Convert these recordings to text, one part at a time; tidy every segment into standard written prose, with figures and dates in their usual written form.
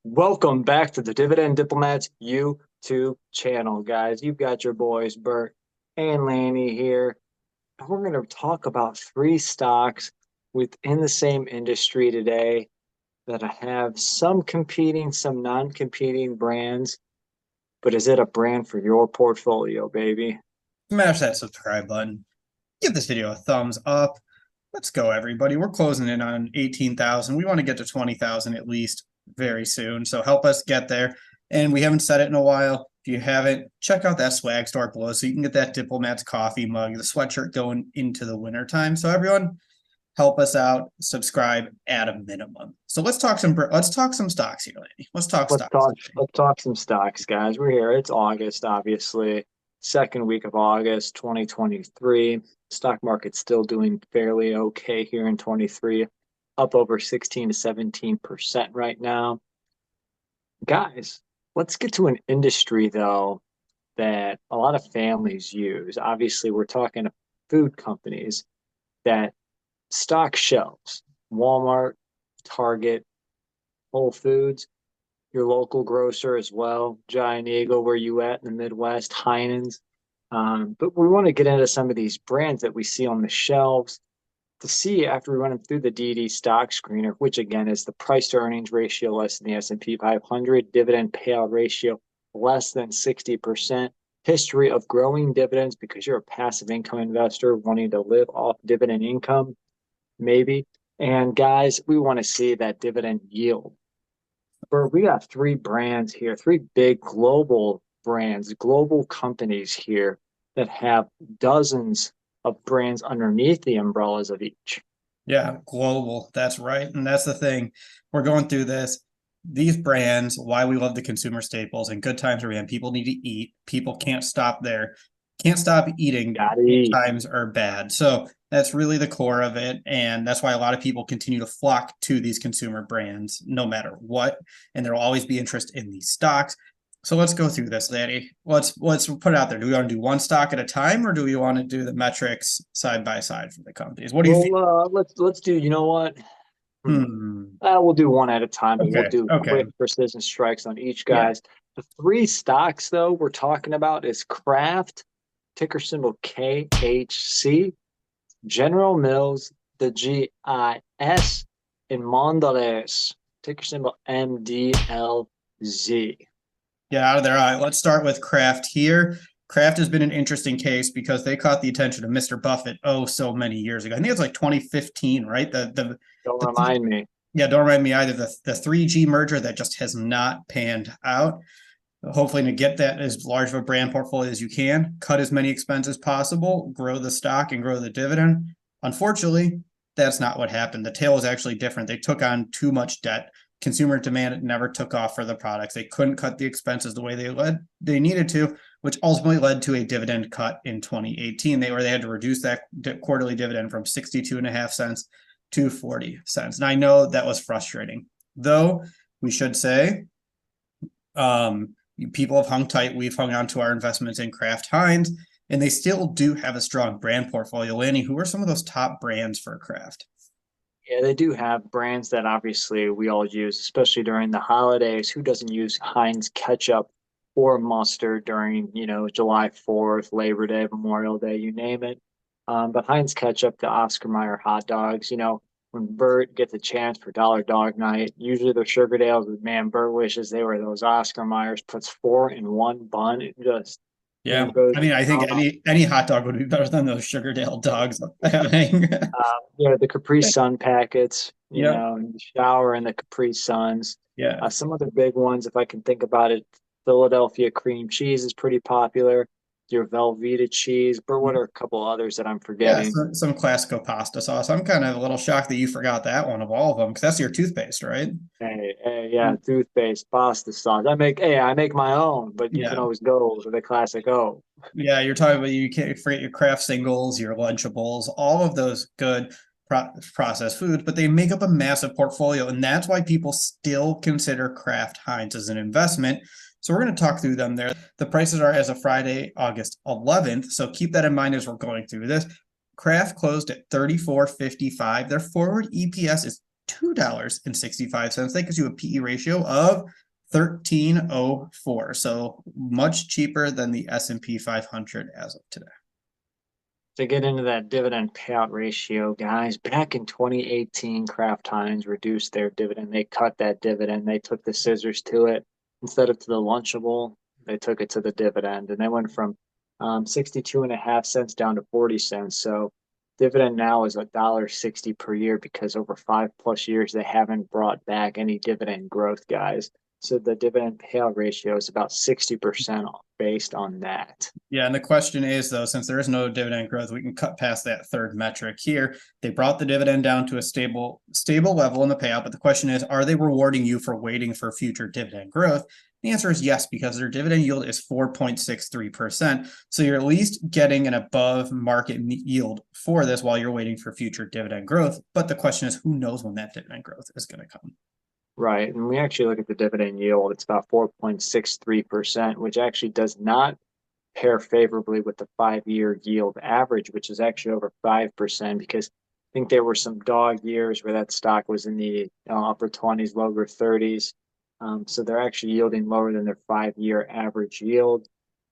Welcome back to the Dividend Diplomats YouTube channel, guys. You've got your boys, Bert and Lanny here. And we're going to talk about three stocks within the same industry today that have some competing, some non-competing brands. But is it a brand for your portfolio, baby? Smash that subscribe button. Give this video a thumbs up. Let's go, everybody. We're closing in on 18,000. We want to get to 20,000 at least very soon. So help us get there. And we haven't said it in a while. If you haven't, check out that swag store below so you can get that Diplomat's coffee mug, the sweatshirt going into the winter time. So everyone, help us out. Subscribe at a minimum. So let's talk some stocks here, lady. Let's talk Let's stocks. talk, let's talk some stocks, guys. We're here. It's August, obviously. Second week of August, 2023. Stock market's still doing fairly okay here in 23, up over 16 to 17% right now. Guys, let's get to an industry though that a lot of families use. Obviously, we're talking food companies that stock shelves. Walmart, Target, Whole Foods, your local grocer as well, Giant Eagle, where you at in the Midwest, Heinen's. But we want to get into some of these brands that we see on the shelves to see after we run them through the DD stock screener, which again is the price to earnings ratio less than the S&P 500, dividend payout ratio less than 60%, history of growing dividends because you're a passive income investor wanting to live off dividend income, maybe. And guys, we want to see that dividend yield. But we got three brands here, three big global brands, global companies here that have dozens of brands underneath the umbrellas of each. Yeah, global. That's right. And that's the thing. We're going through this. These brands, why we love the consumer staples and good times are in. People need to eat. People can't stop there. Can't stop eating Gotta if eat. times are bad. So that's really the core of it. And that's why a lot of people continue to flock to these consumer brands no matter what. And there will always be interest in these stocks. So let's go through this, Lanny. Let's put it out there. Do we want to do one stock at a time, or do we want to do the metrics side by side for the companies? What do you feel? Well, let's do. You know what? Hmm. We'll do one at a time, and we'll Okay. do Okay. quick precision strikes on each, Yeah. guys. The three stocks though we're talking about is Kraft, ticker symbol KHC, General Mills, the GIS, and Mondelez, ticker symbol MDLZ. Get out of there. All right. Let's start with Kraft here. Kraft has been an interesting case because they caught the attention of Mr. Buffett so many years ago. I think it's like 2015, right? Don't The remind me. yeah, don't remind me either. The 3G merger that just has not panned out. Hopefully, to get that as large of a brand portfolio as you can, cut as many expenses as possible, grow the stock and grow the dividend. Unfortunately, that's not what happened. The tail was actually different. They took on too much debt. Consumer demand never took off for the products. They couldn't cut the expenses the way they needed to, which ultimately led to a dividend cut in 2018. They had to reduce that quarterly dividend from 62.5 cents to 40 cents. And I know that was frustrating, though we should say people have hung tight. We've hung on to our investments in Kraft-Heinz, and they still do have a strong brand portfolio. Lanny, who are some of those top brands for Kraft? Yeah, they do have brands that obviously we all use, especially during the holidays. Who doesn't use Heinz ketchup or mustard during, July 4th, Labor Day, Memorial Day, you name it. But Heinz ketchup, the Oscar Mayer hot dogs, when Bert gets a chance for Dollar Dog Night, usually they're Sugardales, but man, Bert wishes they were those Oscar Mayers, puts four in one bun. It just, Yeah, goes I mean, I think down. any hot dog would be better than those Sugardale dogs. The Capri Sun packets, Yep. in the shower and the Capri Suns. Yeah. Some other big ones, if I can think about it, Philadelphia cream cheese is pretty popular. Your Velveeta cheese, but what are a couple others that I'm Yeah, forgetting? some classical pasta sauce. I'm kind of a little shocked that you forgot that one of all of them because that's your toothpaste, right? Hey, yeah, toothpaste, pasta sauce. I make my own, but you can Yeah. always go to the classic O. Yeah, you're talking about you can't forget your craft singles, your Lunchables, all of those good processed foods, but they make up a massive portfolio, and that's why people still consider Kraft-Heinz as an investment. So we're going to talk through them there. The prices are as of Friday, August 11th, so keep that in mind as we're going through this. Kraft closed at 34.55. Their forward EPS is $2.65. That gives you a PE ratio of 1304. So much cheaper than the S&P 500 as of today. To get into that dividend payout ratio, guys, back in 2018, Kraft-Heinz reduced their dividend. They cut that dividend. They took the scissors to it. Instead of to the Lunchable, they took it to the dividend. And they went from 62.5 cents down to 40 cents. So dividend now is $1.60 per year because over 5+ years, they haven't brought back any dividend growth, guys. So the dividend payout ratio is about 60% based on that. Yeah, and the question is, though, since there is no dividend growth, we can cut past that third metric here. They brought the dividend down to a stable level in the payout, but the question is, are they rewarding you for waiting for future dividend growth? The answer is yes, because their dividend yield is 4.63%. So you're at least getting an above market yield for this while you're waiting for future dividend growth. But the question is, who knows when that dividend growth is going to come? Right. And we actually look at the dividend yield, it's about 4.63%, which actually does not pair favorably with the 5-year yield average, which is actually over 5%, because I think there were some dog years where that stock was in the upper 20s, lower 30s. So they're actually yielding lower than their 5-year average yield.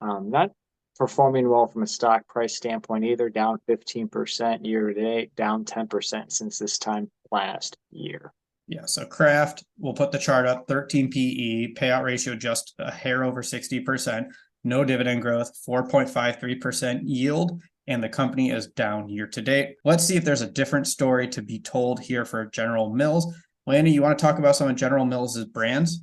Not performing well from a stock price standpoint either, down 15% year to date, down 10% since this time last year. Yeah, so Kraft, we'll put the chart up, 13 PE, payout ratio just a hair over 60%, no dividend growth, 4.53% yield, and the company is down year to date. Let's see if there's a different story to be told here for General Mills. Lanny, you want to talk about some of General Mills' brands?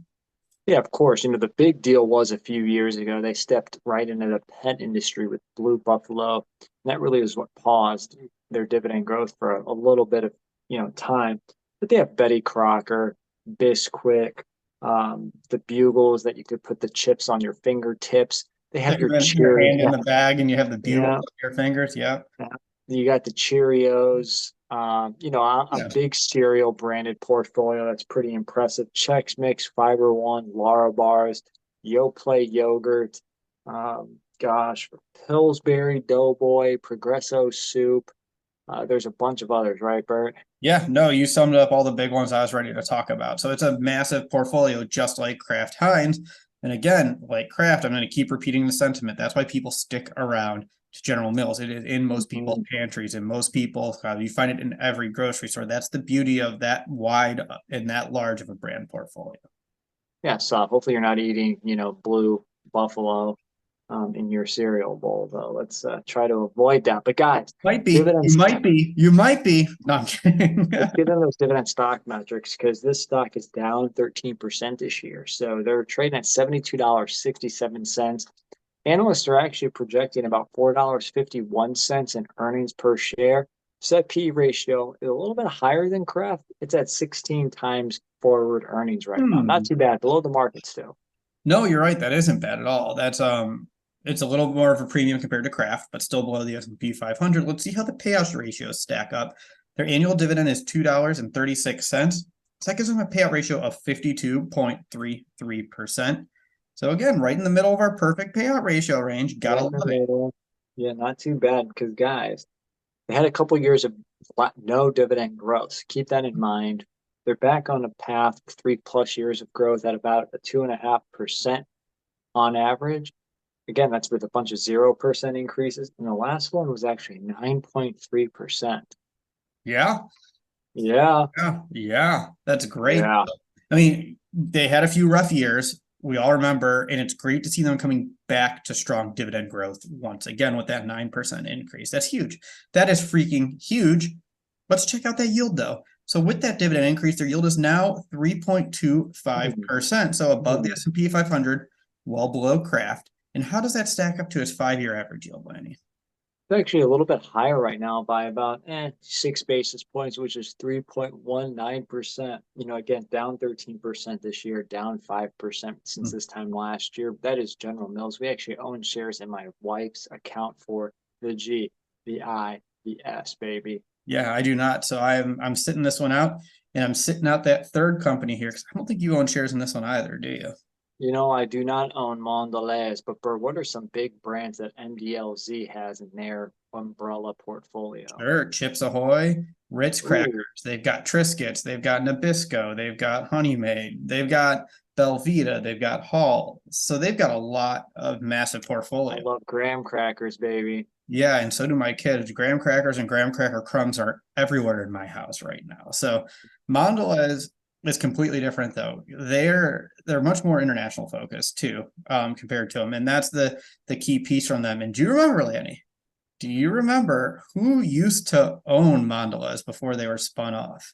Yeah, of course. The big deal was a few years ago, they stepped right into the pet industry with Blue Buffalo. And that really is what paused their dividend growth for a little bit of, time. But they have Betty Crocker, Bisquick, the Bugles that you could put the chips on your fingertips. They have your Your Cheerios. hand in the bag and you have the bugle Yeah, on your fingers. Yeah. yeah. You got the Cheerios. A Yeah. big cereal branded portfolio that's pretty impressive. Chex Mix, Fiber One, Lara bars, Yoplait yogurt. Gosh, Pillsbury Doughboy, Progresso soup. There's a bunch of others, right, Bert? Yeah, no, you summed up all the big ones I was ready to talk about. So it's a massive portfolio, just like Kraft-Heinz. And again, like Kraft, I'm going to keep repeating the sentiment. That's why people stick around to General Mills. It is in most people's pantries, and most people, you find it in every grocery store. That's the beauty of that wide and that large of a brand portfolio. Yeah, so hopefully you're not eating, Blue Buffalo in your cereal bowl, though. Let's try to avoid that. But guys, Might be, dividends. you might be. No, I'm kidding. Let's get into those dividend stock metrics because this stock is down 13% this year. So they're trading at $72.67. Analysts are actually projecting about $4.51 in earnings per share. So that P ratio is a little bit higher than Kraft. It's at 16 times forward earnings right now. Not too bad, below the market still. No, you're right. That isn't bad at all. That's it's a little more of a premium compared to Kraft, but still below the S&P 500. Let's see how the payout ratios stack up. Their annual dividend is $2.36. So that gives them a payout ratio of 52.33%. So again, right in the middle of our perfect payout ratio range. Gotta love it. Yeah, not too bad because guys, they had a couple years of no dividend growth. Keep that in mind. They're back on a path of 3+ years of growth at about a 2.5% on average. Again, that's with a bunch of 0% increases. And the last one was actually 9.3%. Yeah. Yeah. Yeah. That's great. Yeah. I mean, they had a few rough years. We all remember, and it's great to see them coming back to strong dividend growth once again with that 9% increase. That's huge. That is freaking huge. Let's check out that yield though. So with that dividend increase, their yield is now 3.25%. So above the S&P 500, well below Kraft. And how does that stack up to its 5-year average yield, Lanny? It's actually a little bit higher right now by about 6 basis points, which is 3.19%. Again, down 13% this year, down 5% since this time last year. That is General Mills. We actually own shares in my wife's account for the G, the I, the S, baby. Yeah, I do not. So I'm sitting this one out, and I'm sitting out that third company here because I don't think you own shares in this one either, do you? I do not own Mondelez, but Bert, what are some big brands that MDLZ has in their umbrella portfolio? Sure, Chips Ahoy, Ritz crackers, Ooh, they've got Triscuits, they've got Nabisco, they've got Honey Maid, they've got Belvita, they've got Hall. So they've got a lot of massive I portfolio. love graham crackers, baby. Yeah, and so do my kids. Graham crackers and graham cracker crumbs are everywhere in my house right now. So Mondelez is completely different though. They're much more international focused too, compared to them. And that's the key piece from them. And do you remember, Lanny? Do you remember who used to own Mondelez before they were spun off?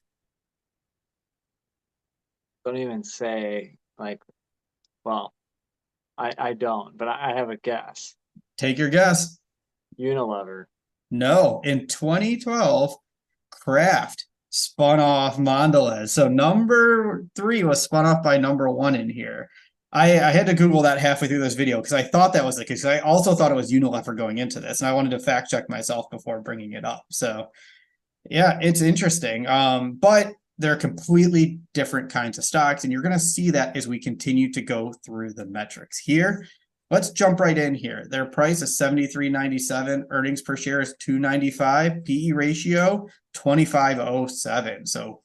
Don't even say like, well, I don't, but I have a guess. Take your guess. Unilever. No, in 2012, Kraft spun off Mondelez. So number three was spun off by number one in here. I had to Google that halfway through this video because I thought that was the case. I also thought it was Unilever going into this, and I wanted to fact check myself before bringing it up. So yeah, it's interesting. But they're completely different kinds of stocks, and you're going to see that as we continue to go through the metrics here. Let's jump right in here. Their price is $73.97. Earnings per share is $2.95. PE ratio 25.07. So,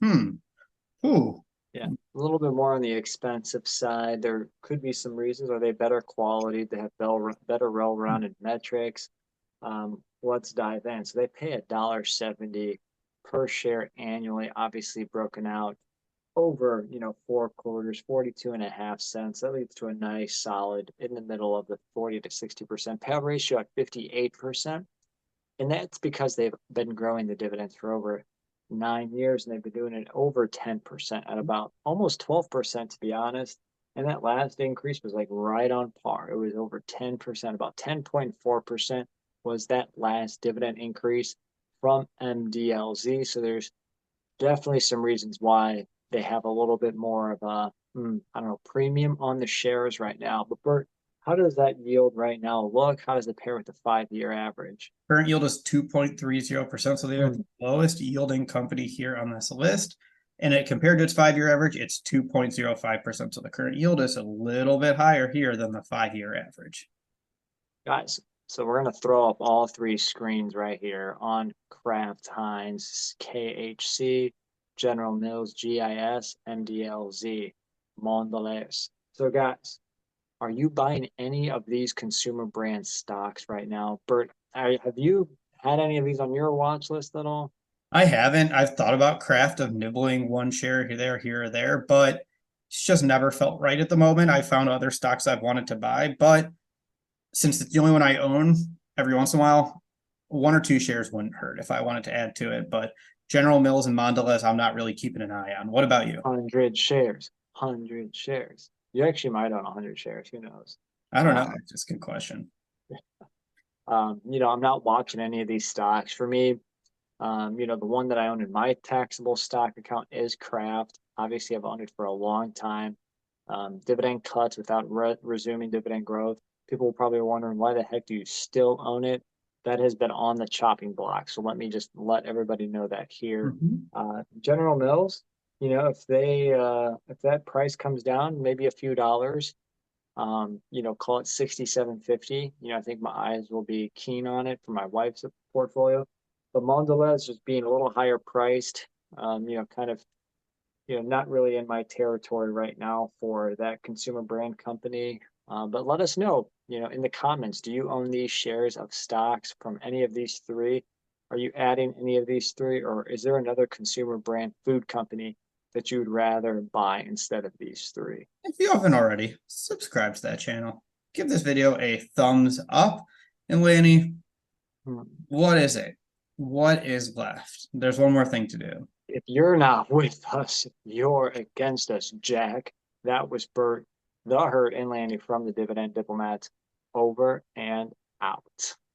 ooh, Yeah, a little bit more on the expensive side. There could be some reasons. Are they better quality? They have better well-rounded metrics. Let's dive in. So they pay $1.70 per share annually, obviously broken out over, 4 quarters, 42.5 cents. That leads to a nice solid in the middle of the 40 to 60% payout ratio at 58%. And that's because they've been growing the dividends for over 9 years, and they've been doing it over 10% at about almost 12%, to be honest. And that last increase was like right on par. It was over 10%, about 10.4% was that last dividend increase from MDLZ. So there's definitely some reasons why they have a little bit more of a, I don't know, premium on the shares right now. But Bert, how does that yield right now look? How does it pair with the 5-year average? current yield is 2.30%. So they are Hmm. the lowest yielding company here on this list. And it compared to its 5-year average, it's 2.05%. So the current yield is a little bit higher here than the 5-year average. Guys, so we're going to throw up all three screens right here on Kraft-Heinz, KHC, General Mills, GIS, MDLZ, Mondelez. So guys, are you buying any of these consumer brand stocks right now? Bert, have you had any of these on your watch list at all? I haven't. I've thought about Kraft of nibbling one share here or there, but it's just never felt right at the moment. I found other stocks I've wanted to buy, but since it's the only one I own, every once in a while, one or two shares wouldn't hurt if I wanted to add to it. But General Mills and Mondelez, I'm not really keeping an eye on. What about you? 100 shares, 100 shares. You actually might own 100 shares. Who knows? I don't know. Um, It's just a good question. I'm not watching any of these stocks. For me, the one that I own in my taxable stock account is Kraft. Obviously, I've owned it for a long time. Dividend cuts without resuming dividend growth. People will probably wondering why the heck do you still own it? That has been on the chopping block. So let me just let everybody know that here. Mhm. General Mills, if that price comes down, maybe a few dollars, call it 67.50. I think my eyes will be keen on it for my wife's portfolio. But Mondelez just being a little higher priced, kind of, not really in my territory right now for that consumer brand company. But let us know, in the comments, do you own these shares of stocks from any of these three? Are you adding any of these three, or is there another consumer brand food company that you would rather buy instead of these three? If you haven't already, subscribe to that channel. Give this video a thumbs up. And Lanny, Hmm. what is it? What is left? There's one more thing to do. If you're not with us, you're against us, Jack. That was Bert, the Hurt, and Lanny from the Dividend Diplomats. Over and out.